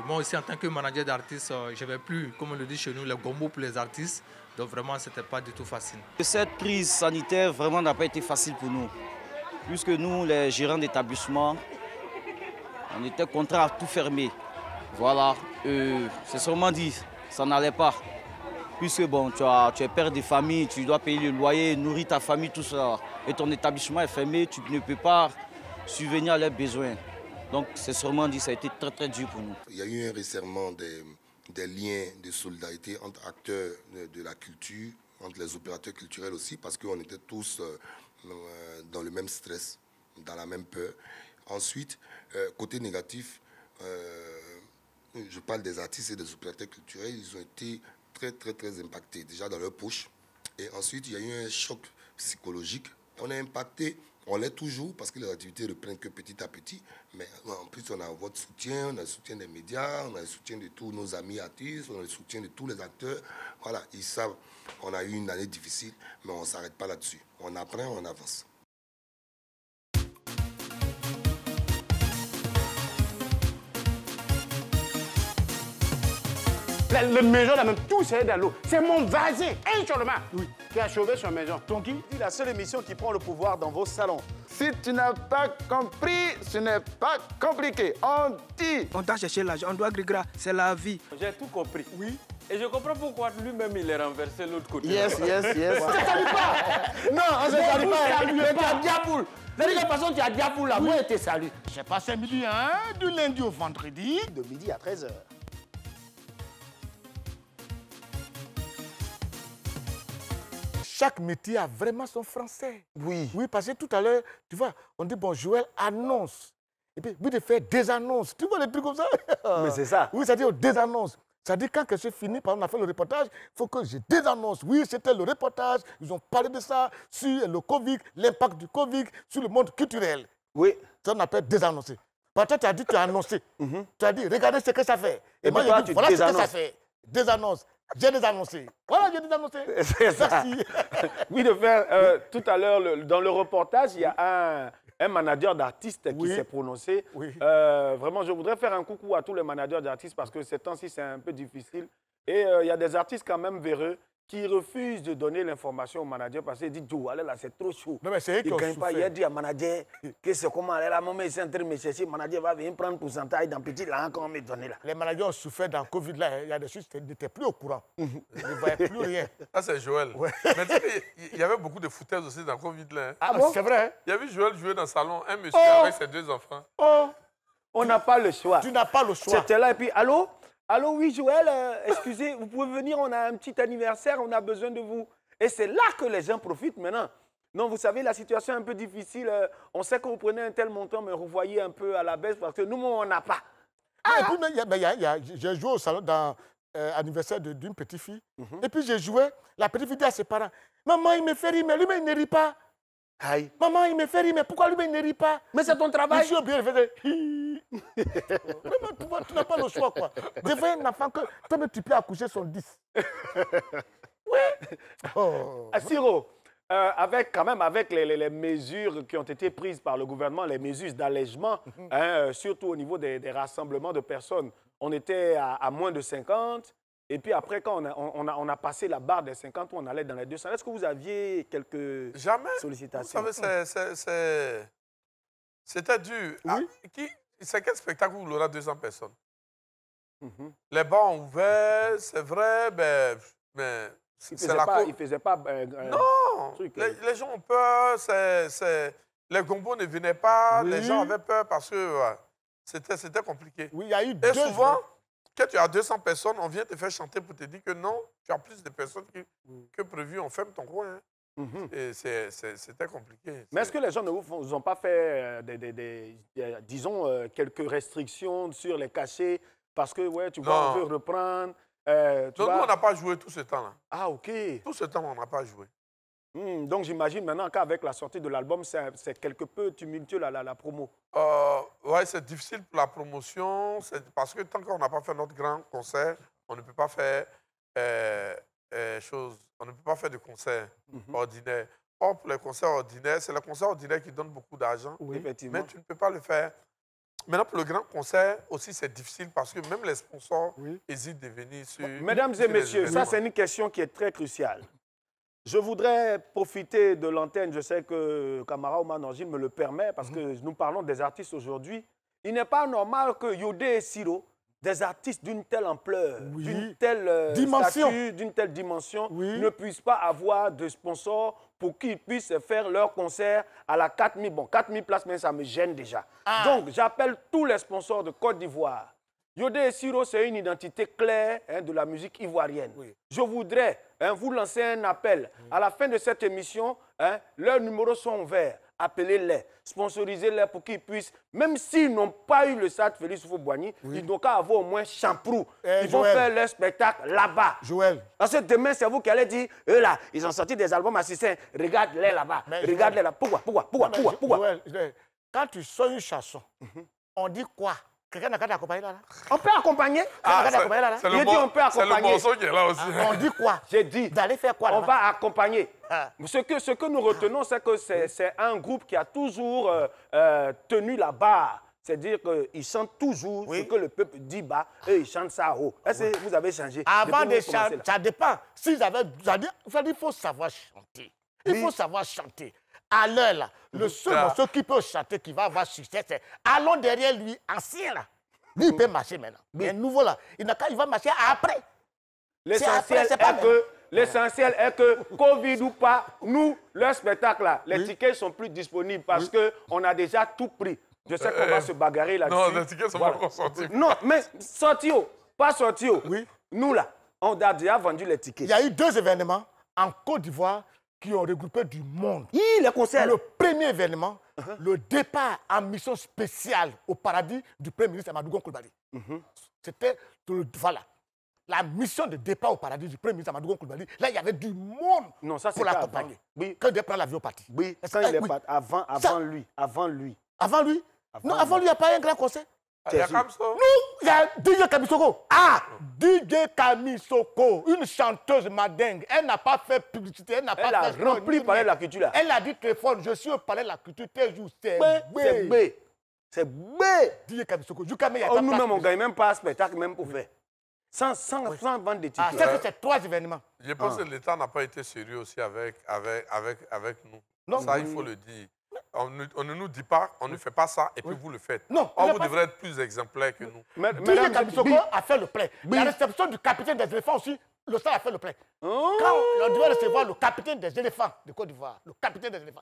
S5: Moi aussi, en tant que manager d'artistes, je n'avais plus, comme on le dit chez nous, les gombos pour les artistes. Donc vraiment, ce n'était pas du tout facile.
S6: Cette crise sanitaire vraiment n'a pas été facile pour nous. Puisque nous, les gérants d'établissement, on était contraints à tout fermer. Voilà, c'est sûrement dit, ça n'allait pas. Puisque bon, tu es père de famille, tu dois payer le loyer, nourrir ta famille, tout ça. Et ton établissement est fermé, tu ne peux pas subvenir à leurs besoins. Donc c'est sûrement dit, ça a été très très dur pour nous.
S7: Il y a eu un resserrement des liens de solidarité entre acteurs de la culture, entre les opérateurs culturels aussi, parce qu'on était tous dans le même stress, dans la même peur. Ensuite, côté négatif, je parle des artistes et des opérateurs culturels, ils ont été très très très impactés, déjà dans leur poche. Et ensuite, il y a eu un choc psychologique. On est impacté. On l'est toujours parce que les activités ne reprennent que petit à petit. Mais en plus, on a votre soutien, on a le soutien des médias, on a le soutien de tous nos amis artistes, on a le soutien de tous les acteurs. Voilà, ils savent qu'on a eu une année difficile, mais on ne s'arrête pas là-dessus. On apprend, on avance.
S2: La maison, là même, tout c'est dans l'eau. C'est mon voisin, un seulement, qui a sauvé sa maison. Tonki, c'est la seule émission qui prend le pouvoir dans vos salons.
S8: Si tu n'as pas compris, ce n'est pas compliqué. On dit.
S9: On doit chercher l'argent, on doit grégrer, c'est la vie.
S10: J'ai tout compris. Oui. Et je comprends pourquoi lui-même il est renversé de l'autre côté.
S8: Yes, yes, yes.
S2: Ça ne s'allie pas. Non, on ne s'allie pas. Mais tu as diaboule. De toute façon, tu as diaboule là. Moi, je te salue.
S1: J'ai passé midi, hein, du lundi au vendredi.
S2: De midi à 13h.
S1: Chaque métier a vraiment son français.
S2: Oui.
S1: Oui, parce que tout à l'heure, tu vois, on dit, bon, Joël annonce. Et puis, oui, de faire des annonces. Tu vois les trucs comme ça?
S2: Mais c'est ça.
S1: Oui, c'est-à-dire des annonces. C'est-à-dire, quand c'est fini, par exemple, on a fait le reportage, il faut que j'ai des annonces. Oui, c'était le reportage. Ils ont parlé de ça sur le Covid, l'impact du Covid sur le monde culturel.
S2: Oui.
S1: Ça, on appelle désannoncer. Par contre, tu as dit, tu as annoncé. Tu as dit, regardez ce que ça fait.
S2: Et
S1: moi,
S2: toi,
S1: j'ai dit, voilà ce que ça fait. Des annonces. J'ai désannoncé. Voilà, j'ai désannoncé.
S2: C'est ça. Oui, de faire, tout à l'heure, dans le reportage, il y a un manager d'artistes qui s'est prononcé.
S1: Oui.
S2: Vraiment, je voudrais faire un coucou à tous les managers d'artistes parce que ces temps-ci, c'est un peu difficile. Et il y a des artistes quand même véreux qui refusent de donner l'information au manager parce qu'ils disent, Joe, allez là, c'est trop chaud.
S1: Non, mais c'est eux qui ont
S2: gagne pas.
S1: souffert.
S2: Il a dit à manager que c'est comment aller là, maman, il est en train de me chercher. Le manager va venir prendre pourcentage dans petit là, encore me donner là.
S1: Les managers ont souffert dans le Covid là. Il y a des choses qui n'étaient plus au courant. Ils ne voyaient plus rien.
S4: Ça, c'est Joël.
S1: Ouais.
S4: Mais tu sais, il y avait beaucoup de foutaises aussi dans le Covid là. Hein.
S1: Ah bon? C'est vrai. Hein?
S4: Il y avait Joël jouer dans le salon, un monsieur avec ses 2 enfants.
S2: Oh, on n'a pas le choix.
S1: Tu n'as pas le choix.
S2: C'était là et puis, allô? Allô, oui, Joël, excusez, vous pouvez venir, on a un petit anniversaire, on a besoin de vous. Et c'est là que les gens profitent maintenant. Non, vous savez, la situation est un peu difficile. On sait que vous prenez un tel montant, mais vous voyez un peu à la baisse parce que nous, on n'a pas.
S1: Et puis, j'ai joué au salon dans l'anniversaire d'une petite fille. Et puis, j'ai joué. La petite fille dit à ses parents, maman, il me fait rire, mais lui-même, il ne rit pas.
S2: Aïe.
S1: Maman, il me fait rire, mais pourquoi lui-même, il ne rit pas?
S2: Mais c'est ton travail.
S1: Monsieur bien, il faisait... Vraiment, tu n'as pas le choix, quoi. Tu veux un enfant que toi-même, tu peux accoucher son 10. Oui. Oh.
S2: Siro, quand même avec les mesures qui ont été prises par le gouvernement, les mesures d'allègement, surtout au niveau des rassemblements de personnes, on était à moins de 50. Et puis après, quand on a passé la barre des 50, on allait dans les 200. Est-ce que vous aviez quelques sollicitations?
S4: Vous savez, c'était dur.
S1: Oui.
S4: C'est quel spectacle où il y aura 200 personnes? Les bancs ont ouvert, c'est vrai, mais c'est la cause.
S2: Il ne faisait pas...
S4: non,
S2: truc,
S4: les gens ont peur, les gombos ne venaient pas, les gens avaient peur parce que c'était compliqué.
S1: Oui, il y a eu
S4: Et souvent, quand tu as 200 personnes, on vient te faire chanter pour te dire que non, tu as plus de personnes que prévu, on ferme ton coin. Hein. Et c'était compliqué.
S2: Mais est-ce que les gens ne vous ont pas fait, disons, quelques restrictions sur les cachets parce que, ouais, tu vois, on veut reprendre
S4: nous, on n'a pas joué tout ce temps-là.
S2: Ah, OK.
S4: Tout ce temps, on n'a pas joué.
S2: Donc, j'imagine maintenant qu'avec la sortie de l'album, c'est quelque peu tumultueux la promo.
S4: Oui, c'est difficile pour la promotion. Parce que tant qu'on n'a pas fait notre grand concert, on ne peut pas faire on ne peut pas faire de concert ordinaire. Or, pour les concerts ordinaires, c'est les concerts ordinaires qui donnent beaucoup d'argent.
S2: Oui, effectivement.
S4: Mais tu ne peux pas le faire. Maintenant, pour le grand concert aussi, c'est difficile parce que même les sponsors hésitent de venir sur...
S2: Mesdames et messieurs, ça, c'est une question qui est très cruciale. Je voudrais profiter de l'antenne. Je sais que Camara Oumar Nangine me le permet parce que nous parlons des artistes aujourd'hui. Il n'est pas normal que Yodé et Siro, des artistes d'une telle ampleur, d'une telle statut, d'une telle dimension, ne puissent pas avoir de sponsors pour qu'ils puissent faire leur concert à la 4000. Bon, 4000 places, mais ça me gêne déjà. Donc, j'appelle tous les sponsors de Côte d'Ivoire. Yodé et Siro, c'est une identité claire de la musique ivoirienne. Je voudrais vous lancer un appel. À la fin de cette émission, leurs numéros sont ouverts. Appelez-les, sponsorisez-les pour qu'ils puissent, même s'ils n'ont pas eu le stade Félix Houphouët-Boigny, ils n'ont qu'à avoir au moins Champrou. Ils vont faire leur spectacle là-bas.
S1: Joël.
S2: Parce que demain, c'est vous qui allez dire, eux là, ils ont sorti des albums assistants, regarde-les là-bas, regarde-les là. Pourquoi
S1: Joël, quand tu sors une chanson, on dit quoi? Quelqu'un n'a qu'à t'accompagner là?
S2: On peut accompagner.
S4: C'est le morceau qui est là aussi.
S1: On dit quoi?
S2: J'ai dit.
S1: D'aller faire quoi?
S2: On va accompagner. Ce que nous retenons, c'est que c'est un groupe qui a toujours tenu la barre. C'est-à-dire qu'ils chantent toujours ce que le peuple dit bas et ils chantent ça haut. Est-ce que vous avez changé?
S1: Avant de chanter, ça dépend. S'ils avaient... Il faut savoir chanter. Il faut savoir chanter. À l'heure, là, le seul morceau qui peut chanter, qui va avoir succès, c'est allons derrière lui, ancien, là. Lui, il peut marcher maintenant. Mais nouveau, là, il va marcher après.
S2: L'essentiel est que, Covid ou pas, nous, leur spectacle, là, les tickets sont plus disponibles parce qu'on a déjà tout pris. Je sais qu'on va se bagarrer là-dessus.
S4: Non, les tickets sont pas encore sortis.
S2: Non, mais sortis, pas sortis. Nous, là, on a déjà vendu les tickets.
S1: Il y a eu 2 événements en Côte d'Ivoire qui ont regroupé du monde.
S2: Les concerts.
S1: Le premier événement, le départ en mission spéciale au paradis du Premier ministre Amadou Gon Coulibaly. C'était, voilà, la mission de départ au paradis du Premier ministre Amadou Gon Coulibaly. Là, il y avait du monde pour l'accompagner. Quand il prend l'avion parti.
S2: Oui, quand il est parti, avant lui.
S1: Avant lui? Non, avant lui, il n'y a pas un grand concert.
S4: Il y a Kamso.
S1: Nous, il y a DJ Kamisoko. DJ Kamisoko, une chanteuse madingue. Elle n'a pas fait publicité. Elle
S2: a rempli le palais de la culture là.
S1: Elle a dit très fort, je suis au palais de la culture, tel jour, c'est B.
S2: C'est B.
S1: DJ Kamisoko.
S2: Nous-mêmes, on ne gagne même pas un spectacle, même pour faire. Sans vendre des tickets.
S1: C'est 3 événements.
S4: Je pense que l'État n'a pas été sérieux aussi avec nous. Non, ça, il faut le dire. On ne nous dit pas, on ne fait pas ça, et puis vous le faites.
S1: Non.
S4: Or, vous devrez être plus exemplaires que nous.
S1: DJ Kamisoko a fait le plein. La réception du capitaine des éléphants aussi, le stade a fait le plein. Quand on devait recevoir le capitaine des éléphants de Côte d'Ivoire, le capitaine des éléphants.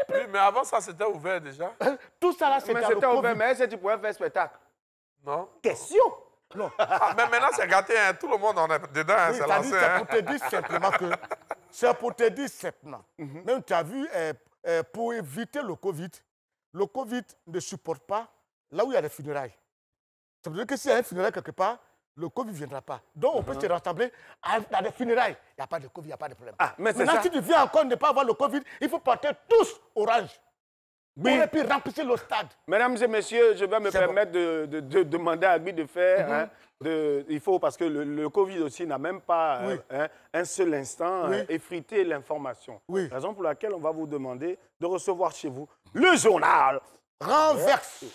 S4: Oui, mais avant ça, c'était ouvert déjà.
S1: Tout ça là, c'était
S2: ouvert, mais est-ce que tu pouvais faire spectacle?
S4: Non.
S2: Question.
S1: Non.
S4: Mais maintenant, c'est gâté, hein. Tout le monde en est dedans, hein, c'est lancé.
S1: C'est pour te dire simplement que... C'est pour te dire simplement. Même tu as vu... pour éviter le Covid ne supporte pas là où il y a des funérailles. Ça veut dire que s'il y a un funérail quelque part, le Covid ne viendra pas. Donc on peut se rassembler dans des funérailles. Il n'y a pas de Covid, il n'y a pas de problème. Maintenant, si tu viens encore ne pas avoir le Covid, il faut porter tous orange. Et puis remplir le stade.
S2: Mesdames et messieurs, je vais me permettre de demander à lui de faire... il faut, parce que le Covid aussi n'a même pas un seul instant effrité l'information. Raison pour laquelle on va vous demander de recevoir chez vous le journal renversé.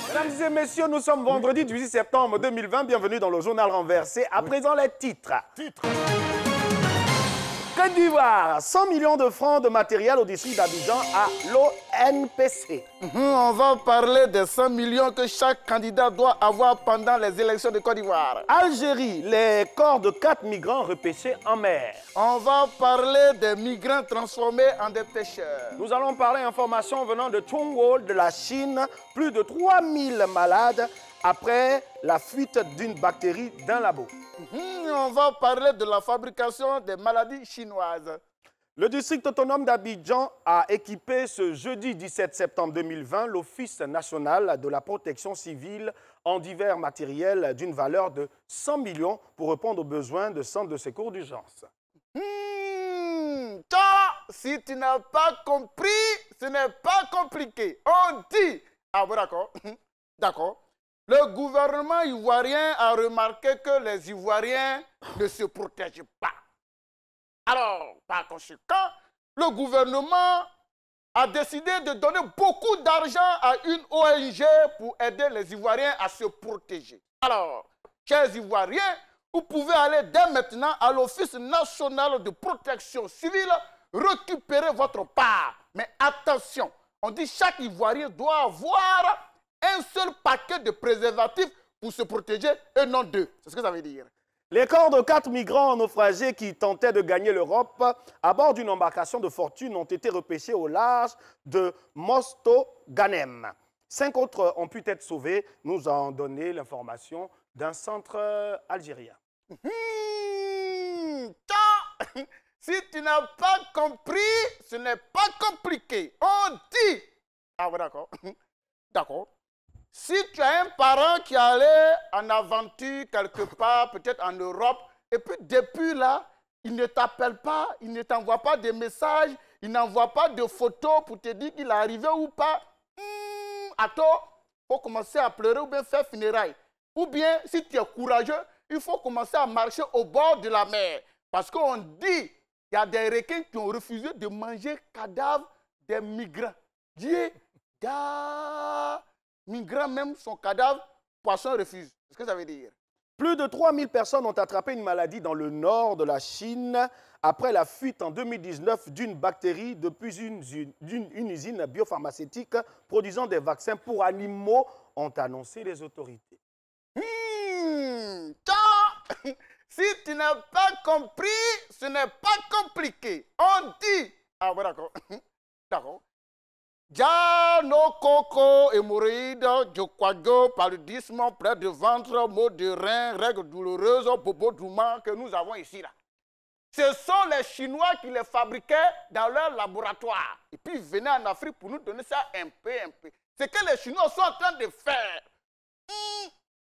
S2: Mesdames et messieurs, nous sommes vendredi 18 septembre 2020. Bienvenue dans le journal renversé. À présent, les titres. Côte d'Ivoire, 100 millions de francs de matériel au district d'Abidjan à l'ONPC.
S8: On va parler des 100 millions que chaque candidat doit avoir pendant les élections de Côte d'Ivoire.
S2: Algérie, les corps de 4 migrants repêchés en mer.
S8: On va parler des migrants transformés en des pêcheurs.
S2: Nous allons parler informations venant de Chongqing, de la Chine. Plus de 3000 malades après la fuite d'une bactérie d'un labo.
S8: On va parler de la fabrication des maladies chinoises.
S2: Le district autonome d'Abidjan a équipé ce jeudi 17 septembre 2020 l'Office national de la protection civile en divers matériels d'une valeur de 100 millions pour répondre aux besoins de centres de secours d'urgence.
S8: Si tu n'as pas compris, ce n'est pas compliqué. On dit... Ah bon, d'accord. D'accord. Le gouvernement ivoirien a remarqué que les Ivoiriens ne se protègent pas. Alors, par conséquent, le gouvernement a décidé de donner beaucoup d'argent à une ONG pour aider les Ivoiriens à se protéger. Alors, chers Ivoiriens, vous pouvez aller dès maintenant à l'Office national de protection civile récupérer votre part. Mais attention, on dit que chaque Ivoirien doit avoir un seul paquet de préservatifs pour se protéger et non deux. C'est ce que ça veut dire.
S2: Les corps de 4 migrants naufragés qui tentaient de gagner l'Europe à bord d'une embarcation de fortune ont été repêchés au large de Mosto-Ganem. 5 autres ont pu être sauvés, nous ont donné l'information d'un centre algérien.
S8: Si tu n'as pas compris, ce n'est pas compliqué. On dit. Ah oui, d'accord. D'accord. Si tu as un parent qui allait en aventure quelque part, peut-être en Europe, et puis depuis là, il ne t'appelle pas, il ne t'envoie pas de messages, il n'envoie pas de photos pour te dire qu'il est arrivé ou pas, attends, il faut commencer à pleurer ou bien faire funérailles. Ou bien, si tu es courageux, il faut commencer à marcher au bord de la mer. Parce qu'on dit, il y a des requins qui ont refusé de manger cadavres des migrants. Dieu, migrants même, son cadavre, poisson refuse. C'est ce que ça veut dire.
S2: Plus de 3000 personnes ont attrapé une maladie dans le nord de la Chine après la fuite en 2019 d'une bactérie depuis une usine biopharmaceutique produisant des vaccins pour animaux, ont annoncé les autorités.
S8: Si tu n'as pas compris, ce n'est pas compliqué. On dit. Ah, bon, d'accord. D'accord. Già no coco, hémorroïdes, joquago, paludisme, près de ventre, maux de rein, règles douloureuses, bobo douma que nous avons ici là. Ce sont les Chinois qui les fabriquaient dans leur laboratoire. Et puis ils venaient en Afrique pour nous donner ça un peu. Ce que les Chinois sont en train de faire.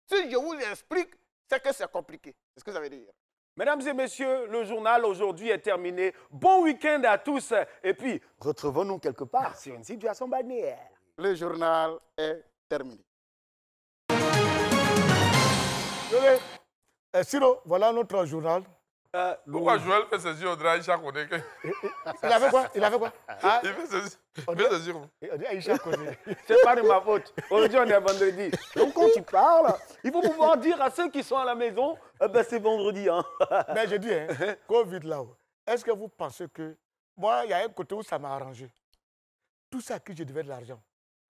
S8: Si je vous explique, c'est que c'est compliqué. C'est ce que ça veut dire.
S2: Mesdames et messieurs, le journal aujourd'hui est terminé. Bon week-end à tous. Et puis, retrouvons-nous quelque part sur une situation balnéaire.
S8: Le journal est terminé.
S1: Siro, voilà notre journal.
S4: Pourquoi Joël fait ses yeux au drap Aïcha Koné?
S1: Il avait quoi? Il avait quoi?
S4: Il fait ses yeux.
S1: Aïcha Koné.
S2: C'est pas de ma faute. Aujourd'hui, on est vendredi. Donc, quand tu parles, il faut pouvoir dire à ceux qui sont à la maison, ben, c'est vendredi. Hein.
S1: Mais je dis, hein, Covid là-haut, est-ce que vous pensez que... Moi, il y a un côté où ça m'a arrangé. Tout ça à qui je devais de l'argent,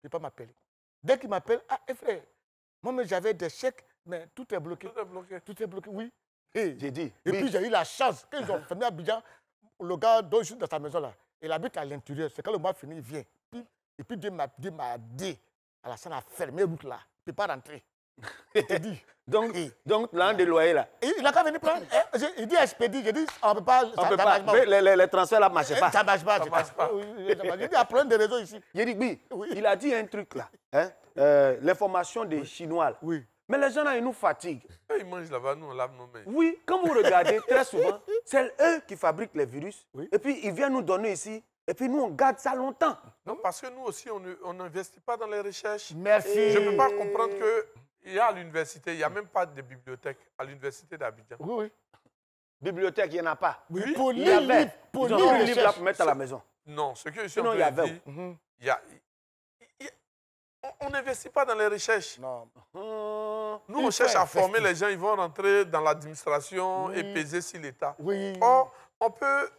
S1: il ne peut pas m'appeler. Dès qu'il m'appelle, ah, frère, moi, j'avais des chèques, mais tout est bloqué.
S4: Tout est bloqué.
S1: Tout est bloqué, oui. Et
S2: j'ai dit.
S1: Et puis j'ai eu la chance, quand ils ont fermé Abidjan, le gars dont je suis dans sa maison là, il habite à l'intérieur. C'est quand le mois fini, il vient. Et puis Dieu m'a dit, à la salle a fermé route là, il ne peut pas rentrer. Je te dis.
S2: Donc l'an de loyer là.
S1: Il n'a qu'à venir prendre. Il dit expédie, je dis, on ne peut pas.
S2: On peut pas. Les transferts là ne marchent pas.
S1: Ça ne marche pas. Ça marche pas. Je dis, il y a problème de réseau ici.
S2: J'ai dit, oui. Il a dit un truc là. Hein? L'information des Chinois là.
S1: Oui.
S2: Mais les gens là, ils nous fatiguent.
S4: Ils mangent là-bas, nous on lave nos mains.
S2: Oui, quand vous regardez, très souvent, c'est eux qui fabriquent les virus. Oui. Et puis ils viennent nous donner ici. Et puis nous, on garde ça longtemps.
S4: Non, parce que nous aussi, on n'investit pas dans les recherches.
S1: Merci.
S4: Je ne peux pas comprendre qu'il y a à l'université, il n'y a même pas de bibliothèque à l'université d'Abidjan.
S1: Oui.
S2: Bibliothèque, il n'y en a pas.
S1: Oui.
S2: Il y avait. Ils ont pris le livre là pour mettre à la maison.
S4: Non, ce que je suis en train de dire, on n'investit pas dans les recherches.
S1: Non.
S4: Nous, on cherche à former les gens, ils vont rentrer dans l'administration et peser sur l'État.
S1: Oui.
S4: Or, on peut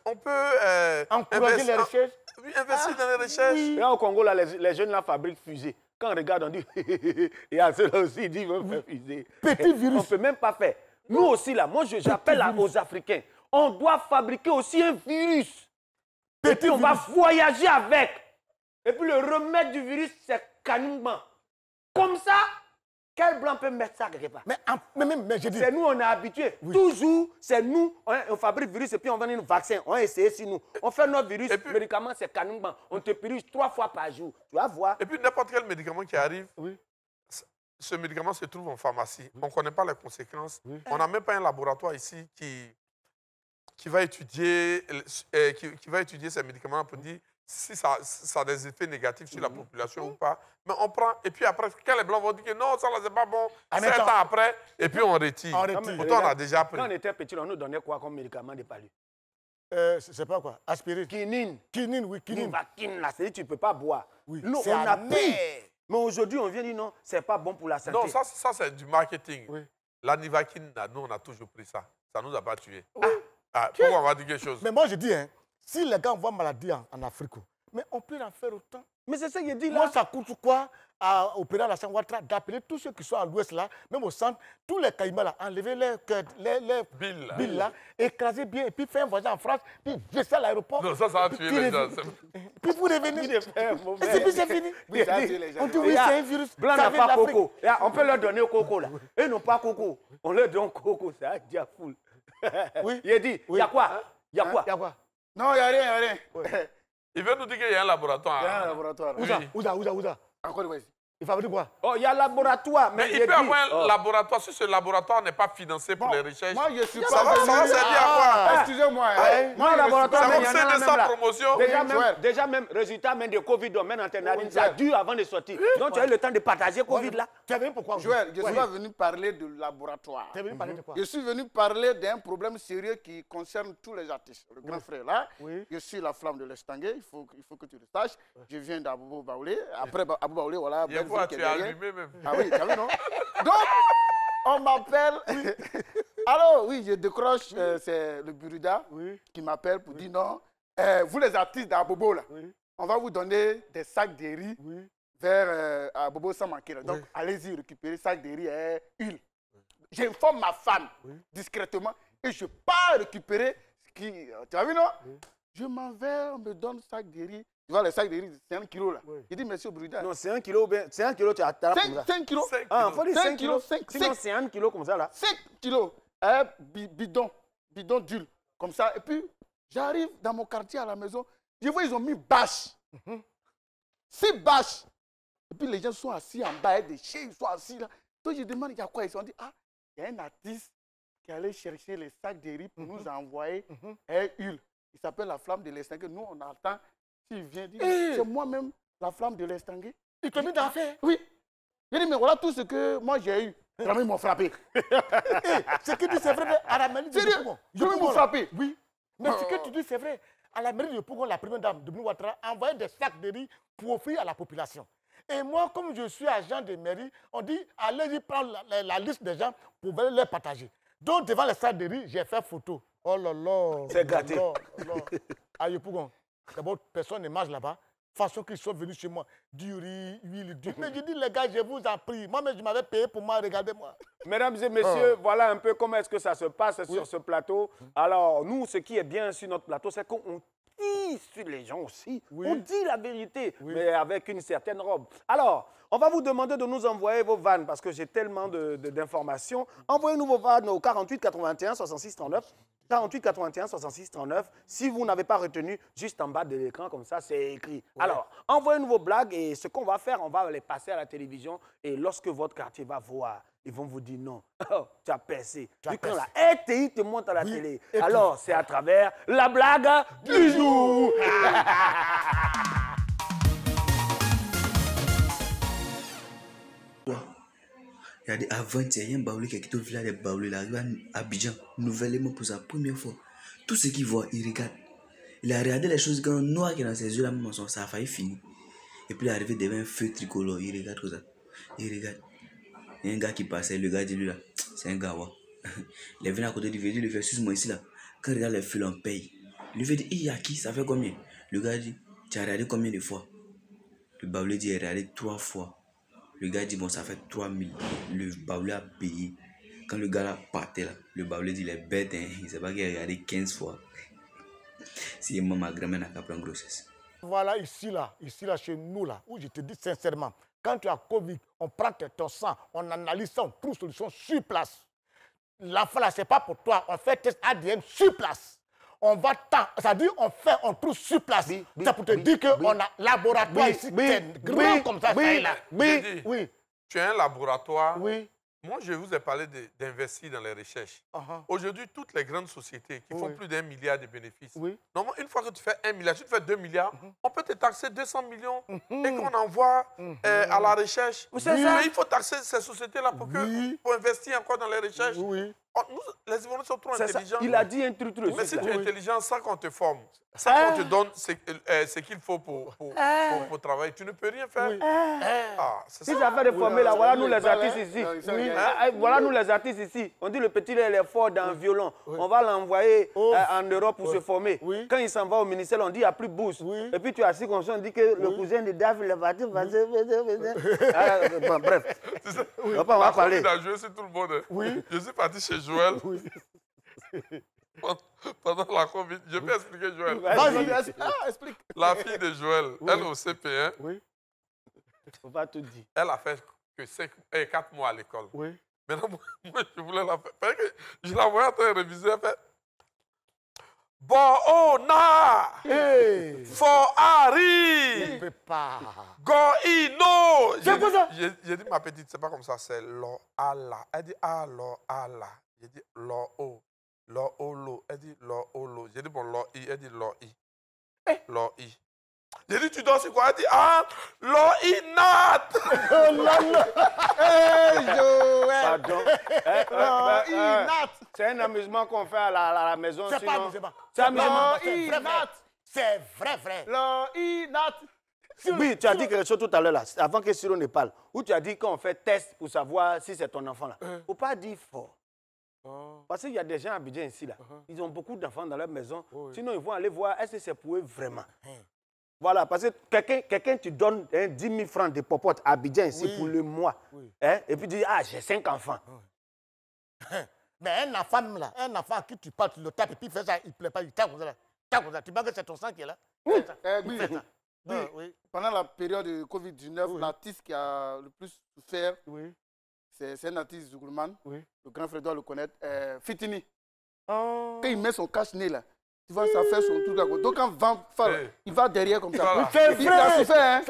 S1: encourager les recherches.
S4: Investir dans les recherches.
S2: Oui. Là, au Congo, là, les jeunes là fabriquent fusées. Quand on regarde, on dit, il y a ceux-là aussi, ils disent, ils vont faire fusée.
S1: Petit virus.
S2: On ne peut même pas faire. Nous aussi, là, moi, j'appelle aux Africains. On doit fabriquer aussi un virus. Et puis, on va voyager avec. Et puis, le remède du virus, c'est Kanumban. Comme ça, quel blanc peut mettre ça quelque part?
S1: Mais je dis...
S2: C'est nous, on est habitués. Oui. Toujours, c'est nous, on fabrique virus et puis on vend un vaccin. On essaie sur nous. On fait notre virus, le médicament, c'est Kanumban. On te purge 3 fois par jour. Tu vas voir.
S4: Et puis, n'importe quel médicament qui arrive, ce médicament se trouve en pharmacie. On ne connaît pas les conséquences. On n'a même pas un laboratoire ici qui va étudier ces médicaments pour dire si ça a des effets négatifs sur la population ou pas. Mais on prend, et puis après, quand les Blancs vont dire que non, ça là, c'est pas bon, 7 ans après, et puis on retire. Pourtant, on a déjà pris.
S8: Quand on était petit, on nous donnait quoi comme médicament de palu?
S1: C'est pas quoi? Aspirine.
S8: Quinine.
S1: Quinine, oui, quinine.
S8: Quinine, là, c'est tu ne peux pas boire.
S1: Oui.
S8: Nous, on a pris. Mais aujourd'hui, on vient dire non, c'est pas bon pour la santé.
S4: Non, ça c'est du marketing. Oui. L'Anivaquine, nous, on a toujours pris ça. Ça ne nous a pas tués. Pourquoi on va dire quelque chose?
S1: Mais moi, je dis, hein, si les gars voient maladie en Afrique, mais on peut en faire autant.
S8: Mais c'est ça qu'il dit là.
S1: Moi, ça coûte quoi à opérer à la Ouattara d'appeler tous ceux qui sont à l'ouest là, même au centre, tous les caïmans là, enlever les billes là, écraser bien, et puis faire un voyage en France, puis laisser à l'aéroport.
S4: Non, ça va tuer les gens.
S1: Puis vous revenez. Et puis c'est fini. On dit oui, c'est un virus.
S8: Blanc n'a pas coco. On peut leur donner au coco là. Eux n'ont pas coco. On leur donne coco, c'est un diafoule. Oui. Il a dit, il y a quoi? Il y a quoi? Non, il n'y a rien, il n'y a rien.
S4: Il veut nous dire qu'il y a un laboratoire.
S8: Il y a un laboratoire.
S1: Où ça?
S8: Encore une fois ici.
S1: Il fabrique quoi?
S8: Oh, il y a un laboratoire.
S4: Mais il peut avoir un laboratoire si ce laboratoire n'est pas financé pour les recherches.
S8: Moi, je suis pas.
S4: Ça va servir à quoi?
S8: Excusez-moi. Moi, le laboratoire,
S4: il y en a même là. Promotion.
S8: Déjà, même résultat, même de Covid, même en terminale, ça dure avant de sortir. Donc, tu as eu le temps de partager Covid là.
S1: Tu es venu pourquoi?
S8: Joël, je suis pas venu parler de laboratoire.
S1: Tu es venu parler de quoi?
S8: Je suis venu parler d'un problème sérieux qui concerne tous les artistes. Le grand frère là, je suis la flamme de l'Estangé, il faut que tu le saches. Je viens d'Abou Baoulé. Après Abou Baoulé, voilà.
S4: Tu as allumé même.
S8: Ah oui, t'as vu, non? Donc, on m'appelle. Alors, oui, je décroche, c'est le Burida qui m'appelle pour dire non. Vous, les artistes d'Abobo, là, on va vous donner des sacs de riz vers Abobo sans manquer. Donc, allez-y récupérer sacs de riz et huile. J'informe ma femme discrètement et je pars récupérer ce qui. Tu as vu, non? Je m'en vais, on me donne sac de riz. Tu vois, les sacs de riz, c'est 1 kilo là. Je dis, monsieur Brida. Non, c'est 1 kilo, c'est 1 kilo, tu as 5 kilos. Ah, il faut dire 5 kilos. Sinon, c'est 1 kilo comme ça là. 5 kilos. Bidon d'huile. Comme ça. Et puis, j'arrive dans mon quartier à la maison. Je vois, ils ont mis bâche. 6 bâches. Et puis, les gens sont assis en bas, des chiens, ils sont assis là. Donc, je demande, il y a quoi? Ils se sont dit, ah, il y a un artiste qui allait chercher les sacs de riz pour nous envoyer huile. Il s'appelle la flamme de l'Estangé. Nous, on attend. S'il vient dire, c'est moi-même la flamme de l'Estangé.
S1: Il te met d'affaire?
S8: Oui. Il dit, mais voilà tout ce que moi j'ai eu. Ils m'ont frappé.
S1: Ce que tu dis, c'est vrai, à la mairie de Pougon.
S8: Ils m'ont frappé.
S1: Oui. Mais ce que tu dis, c'est vrai. À la mairie de Pougon, la première dame de Ouattara a envoyé des sacs de riz pour offrir à la population. Et moi, comme je suis agent de mairie, on dit, allez-y prendre la liste des gens pour les partager. Donc, devant les sacs de riz, j'ai fait photo. Oh là là.
S8: C'est gâté.
S1: À Yopougon. D'abord, personne ne mange là-bas. Façon qu'ils sont venus chez moi. Du riz, huile, du. Mais je dis, les gars, je vous en prie. Moi-même, je m'avais payé pour moi. Regardez-moi.
S10: Mesdames et messieurs, voilà un peu comment est-ce que ça se passe sur ce plateau. Alors, nous, ce qui est bien sur notre plateau, c'est qu'on dit sur les gens aussi. On dit la vérité, mais avec une certaine robe. Alors, on va vous demander de nous envoyer vos vannes parce que j'ai tellement d'informations. Envoyez-nous vos vannes au 48 81 66 39. 48 81 66 39. Si vous n'avez pas retenu, juste en bas de l'écran, comme ça, c'est écrit. Alors, envoyez-nous vos blagues et ce qu'on va faire, on va les passer à la télévision. Et lorsque votre quartier va voir, ils vont vous dire non. Oh, tu as percé. Vu quand la RTI te montre à la télé. Alors, c'est à travers la blague du jour.
S11: Regardez, avant-hier, il y a un baoulé qui a quitté le village des baoulés, il arrive à Abidjan, nouvellement pour sa première fois. Tout ce qu'il voit, il regarde. Il a regardé les choses quand noir qui est dans ses yeux, là, ça a failli finir. Et puis il est arrivé devant un feu tricolore, il regarde tout ça. Il regarde. Il y a un gars qui passait, le gars dit lui là, c'est un gawa. Il est venu à côté du vieux, il lui fait, excuse-moi ici là. Quand il regarde les feux, on paye. Il lui fait, il y a qui, ça fait combien? Le gars dit, tu as regardé combien de fois? Le baoulé dit, il a regardé 3 fois. Le gars dit, bon, ça fait 3000. Le baoulé a payé. Quand le gars là partait là, le baoulé dit, il est bête, hein. Il ne sait pas qu'il a regardé 15 fois. Si ma grand-mère n'a pas pris en grossesse.
S1: Voilà, ici là, chez nous là, où je te dis sincèrement, quand tu as Covid, on prend ton sang, on analyse ça, on trouve solution sur place. L'enfant là, ce n'est pas pour toi, on fait test ADN sur place. On va c'est-à-dire on trouve sur place. C'est pour te dire qu'on a laboratoire ici, grand comme ça, là.
S4: Oui. Tu as un laboratoire. moi, je vous ai parlé d'investir dans les recherches. Aujourd'hui, toutes les grandes sociétés qui font plus d'1 milliard de bénéfices, normalement, une fois que tu fais 1 milliard, tu fais 2 milliards, on peut te taxer 200 millions et qu'on envoie à la recherche. Mais il faut taxer ces sociétés-là pour investir encore dans les recherches. Nous, les Ivoiriens sont trop intelligents.
S10: Il a dit un truc.
S4: Mais si tu es intelligent, sans qu'on te forme, sans qu'on te donne ce qu'il faut pour travailler, tu ne peux rien faire.
S10: Si ça fait de former là, voilà nous les artistes ici. Voilà nous les artistes ici. On dit le petit il est fort dans le violon. On va l'envoyer en Europe pour se former. Quand il s'en va au ministère, on dit il n'y a plus de bourse. Et puis tu es assis comme ça, on dit que le cousin de Dave, il est parti. Bref. On va parler.
S4: Il a joué sur tout le monde. Je suis parti chez Joël. Pendant la Covid, je peux expliquer Joël.
S8: Vas-y, explique.
S4: La fille de Joël, elle au CP1,
S10: on va te dire.
S4: Elle a fait que 4 mois à l'école. Maintenant, moi, je voulais la faire. Parce que je la voyais en train de réviser, elle fait Bo-ona! For-ari! Go-ino! J'ai dit, ma petite, c'est pas comme ça, c'est lo-ala. Elle dit, lo-ala. J'ai dit, lo-o. Lo-o-lo. Elle dit, lo-o-lo. J'ai dit, bon, lo-i. Elle dit, lo-i. Lo-i. J'ai dit, tu dors sur quoi? Elle dit, lo-i-nat!
S10: Pardon. Lo-i-nat! C'est un amusement qu'on fait à la maison.
S1: C'est pas un amusement.
S10: C'est un amusement.
S1: C'est vrai.
S8: Lo-i-nat!
S10: Oui, tu as dit quelque chose tout à l'heure, là, avant que Cyril ne parle, où tu as dit qu'on fait test pour savoir si c'est ton enfant. Il ne faut pas dire fort. Parce qu'il y a des gens à Abidjan ici, là. Ils ont beaucoup d'enfants dans leur maison. Sinon, ils vont aller voir est-ce que c'est pour eux vraiment. Voilà, parce que quelqu'un tu donnes 10 000 francs de popote à Abidjan ici pour le mois. Et puis tu dis, j'ai 5 enfants.
S1: Mais un enfant à qui tu parles, tu le tapes et puis il fait ça, il ne plaît pas, il tape comme ça. Tu penses que c'est ton sang qui est là?
S8: Pendant la période de Covid-19, l'artiste qui a le plus souffert, c'est un artiste Zougourman. Le grand frère doit le connaître. Fitini. Quand il met son cache-nez là, tu vois, ça fait son truc là. Donc quand il va derrière comme ça. Il a souffert, hein?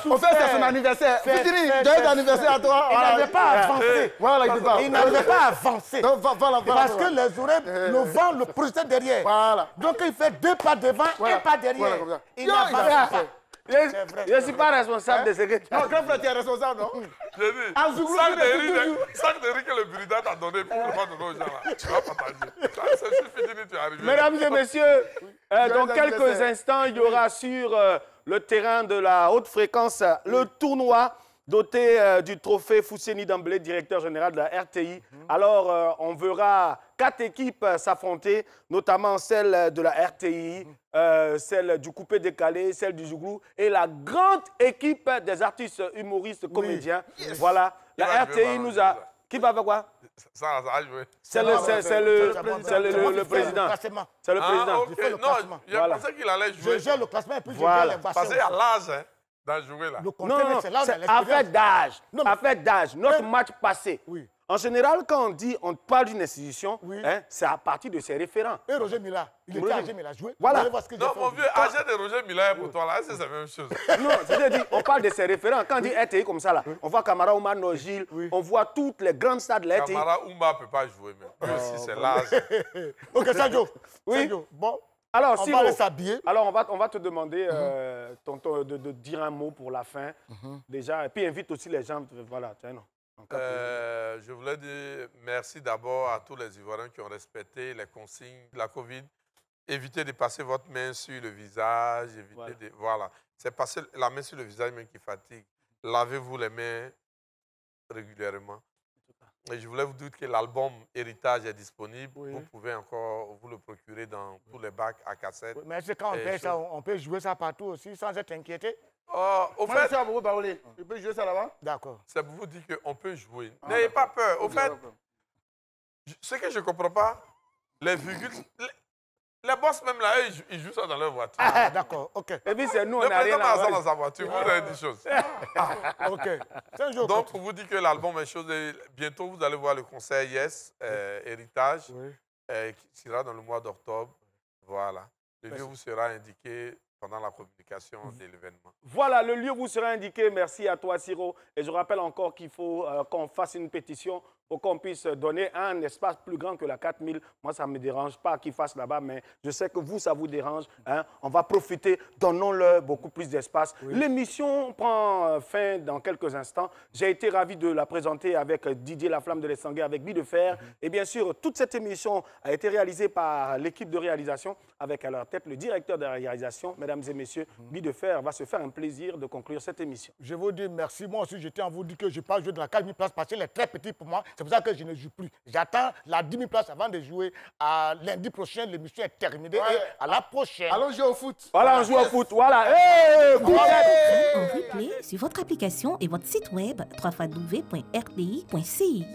S8: On fait c'est son anniversaire. Fitini, joyeux anniversaire à toi.
S1: Il n'avait pas avancé.
S8: Voilà,
S1: il n'avait pas avancé. Parce que les oreilles, le vent le projetait derrière.
S8: Voilà.
S1: Donc il fait 2 pas devant, 1 pas derrière. Il n'avance pas.
S10: Je ne suis pas responsable de ce que tu as.
S8: Non, grand frère, tu es responsable, non?
S4: J'ai dit, sac de riz que le Burida t'a donné pour ne pas donner aux gens là. Tu vas partager. C'est fini, tu es arrivé.
S10: Mesdames et messieurs, dans quelques instants, il y aura sur le terrain de la haute fréquence le tournoi doté du trophée Fousseni Dembélé, directeur général de la RTI. Alors, on verra 4 équipes s'affronter, notamment celle de la RTI, celle du coupé décalé, celle du Zouglou et la grande équipe des artistes humoristes, comédiens. Voilà, la RTI nous a... Qui va faire quoi?
S4: Ça a joué.
S10: C'est le président. C'est le président.
S4: Non, je pensais qu'il allait jouer.
S1: Je gère le classement et puis je gère les bassins.
S4: Parce qu'il y a l'âge d'en jouer là.
S10: Non, c'est affaire d'âge. Affaire d'âge. Notre match passé. En général, quand on dit, on parle d'une institution, c'est à partir de ses référents.
S1: Et Roger Mila, il était âgé, mais il a joué.
S10: Voilà.
S4: Non, mon vieux, âgé de Roger Mila pour toi là, c'est la même chose.
S10: Non, c'est-à-dire, on parle de ses référents. Quand on dit RTI comme ça, là, on voit Camara Oumar Nogil, on voit toutes les grandes stades de RTI.
S4: Camara Oumar ne peut pas jouer, mais si c'est l'âge.
S1: Ok, Sadio.
S10: Oui.
S1: Bon.
S10: Alors,
S1: on va aller s'habiller.
S10: Alors, on va te demander tonton, de dire un mot pour la fin, déjà. Et puis, invite aussi les gens. Voilà, tiens, non.
S4: Je voulais dire merci d'abord à tous les Ivoiriens qui ont respecté les consignes de la Covid. Évitez de passer votre main sur le visage. Voilà. C'est passer la main sur le visage même qui fatigue. Lavez-vous les mains régulièrement. Et je voulais vous dire que l'album Héritage est disponible. Vous pouvez encore vous le procurer dans tous les bacs à cassette.
S1: Mais c'est quand on paye ça, on peut jouer ça partout aussi sans être inquiété.
S4: Au fait,
S8: tu peux jouer ça là-bas?
S1: D'accord.
S4: C'est pour vous dire qu'on peut jouer. N'ayez pas peur. Au fait, ce que je ne comprends pas, les virgules, les boss même là, ils jouent ça dans leur voiture.
S1: Ah, d'accord, ok.
S10: Et puis c'est nous, on
S4: le
S10: a rien
S4: président dans sa voiture, vous avez dit choses.
S1: Ok.
S4: Donc, pour vous dire que l'album est chose, bientôt vous allez voir le concert Yes, Héritage, qui sera dans le mois d'octobre. Voilà. Le lieu vous sera indiqué pendant la communication de l'événement.
S10: Voilà, le lieu vous sera indiqué. Merci à toi, Siro. Et je rappelle encore qu'il faut qu'on fasse une pétition pour qu'on puisse donner un espace plus grand que la 4000. Moi, ça ne me dérange pas qu'ils fassent là-bas, mais je sais que vous, ça vous dérange. Hein. On va profiter, donnons-leur beaucoup plus d'espace. Oui. L'émission prend fin dans quelques instants. J'ai été ravi de la présenter avec Didier Laflamme de l'Essanguet, avec Guy Defer. Et bien sûr, toute cette émission a été réalisée par l'équipe de réalisation, avec à leur tête le directeur de la réalisation, mesdames et messieurs. Guy Defer va se faire un plaisir de conclure cette émission.
S1: Je vous dis merci. Moi aussi, j'étais en vous dire que je n'ai pas joué de la 4000 places parce qu'elle est très petite pour moi. C'est pour ça que je ne joue plus. J'attends la 10 000 places avant de jouer. À lundi prochain, l'émission est terminée. Ouais. Et à la prochaine.
S8: Allons jouer au foot.
S10: Voilà, on joue au foot. Voilà. Hey,
S12: en replay sur votre application et votre site web www.rti.ci.